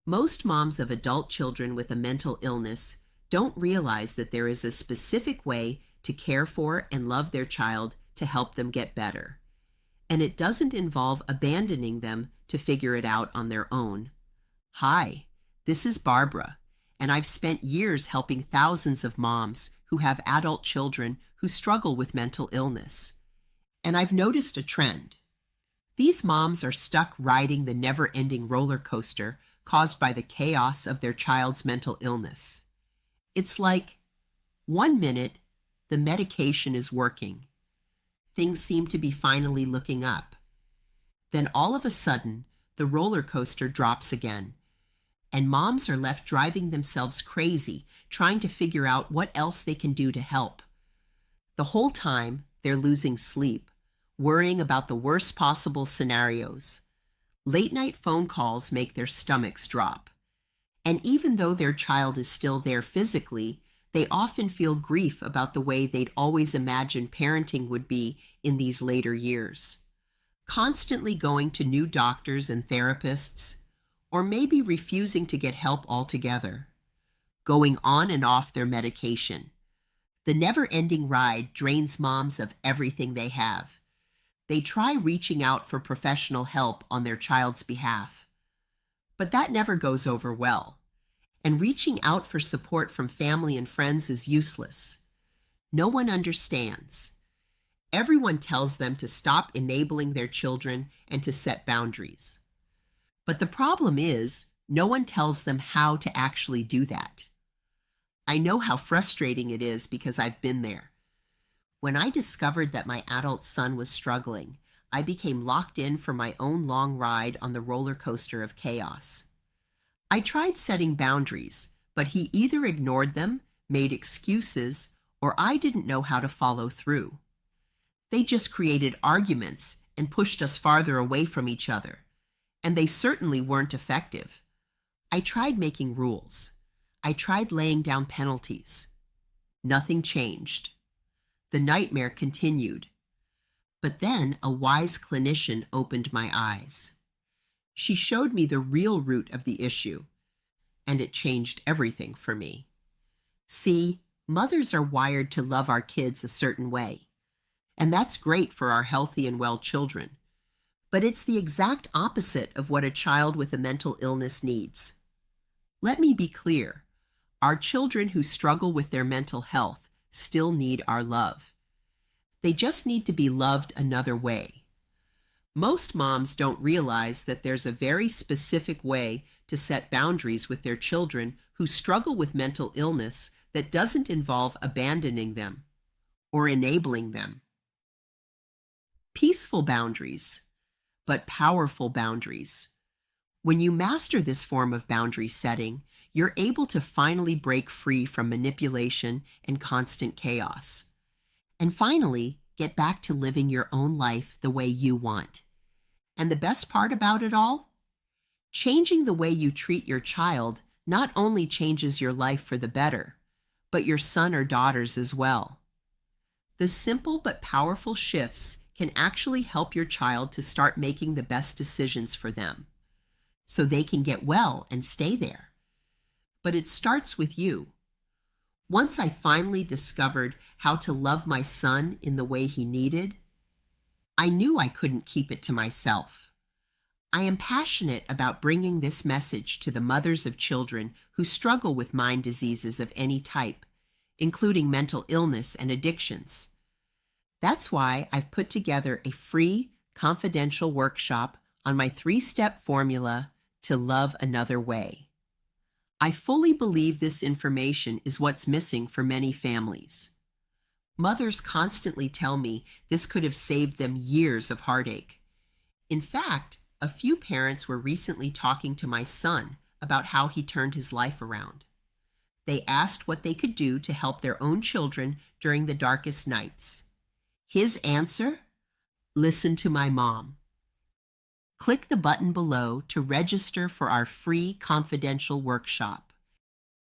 Most moms of adult children with a mental illness don't realize that there is a specific way to care for and love their child to help them get better. And it doesn't involve abandoning them to figure it out on their own. Hi, this is Barbara, and I've spent years helping thousands of moms who have adult children who struggle with mental illness. And I've noticed a trend. These moms are stuck riding the never-ending roller coaster caused by the chaos of their child's mental illness. It's like, 1 minute, the medication is working. Things seem to be finally looking up. Then all of a sudden, the roller coaster drops again, and moms are left driving themselves crazy, trying to figure out what else they can do to help. The whole time, they're losing sleep, worrying about the worst possible scenarios. Late-night phone calls make their stomachs drop. And even though their child is still there physically, they often feel grief about the way they'd always imagined parenting would be in these later years. Constantly going to new doctors and therapists, or maybe refusing to get help altogether. Going on and off their medication. The never-ending ride drains moms of everything they have. They try reaching out for professional help on their child's behalf. But that never goes over well. And reaching out for support from family and friends is useless. No one understands. Everyone tells them to stop enabling their children and to set boundaries. But the problem is, no one tells them how to actually do that. I know how frustrating it is because I've been there. When I discovered that my adult son was struggling, I became locked in for my own long ride on the roller coaster of chaos. I tried setting boundaries, but he either ignored them, made excuses, or I didn't know how to follow through. They just created arguments and pushed us farther away from each other, and they certainly weren't effective. I tried making rules. I tried laying down penalties. Nothing changed. The nightmare continued. But then a wise clinician opened my eyes. She showed me the real root of the issue, and it changed everything for me. See, mothers are wired to love our kids a certain way, and that's great for our healthy and well children. But it's the exact opposite of what a child with a mental illness needs. Let me be clear. Our children who struggle with their mental health still need our love. They just need to be loved another way. Most moms don't realize that there's a very specific way to set boundaries with their children who struggle with mental illness that doesn't involve abandoning them or enabling them. Peaceful boundaries, but powerful boundaries. When you master this form of boundary setting, you're able to finally break free from manipulation and constant chaos. And finally, get back to living your own life the way you want. And the best part about it all? Changing the way you treat your child not only changes your life for the better, but your son or daughters as well. The simple but powerful shifts can actually help your child to start making the best decisions for them, so they can get well and stay there. But it starts with you. Once I finally discovered how to love my son in the way he needed, I knew I couldn't keep it to myself. I am passionate about bringing this message to the mothers of children who struggle with mind diseases of any type, including mental illness and addictions. That's why I've put together a free, confidential workshop on my 3-step formula to love another way. I fully believe this information is what's missing for many families. Mothers constantly tell me this could have saved them years of heartache. In fact, a few parents were recently talking to my son about how he turned his life around. They asked what they could do to help their own children during the darkest nights. His answer? Listen to my mom. Click the button below to register for our free confidential workshop.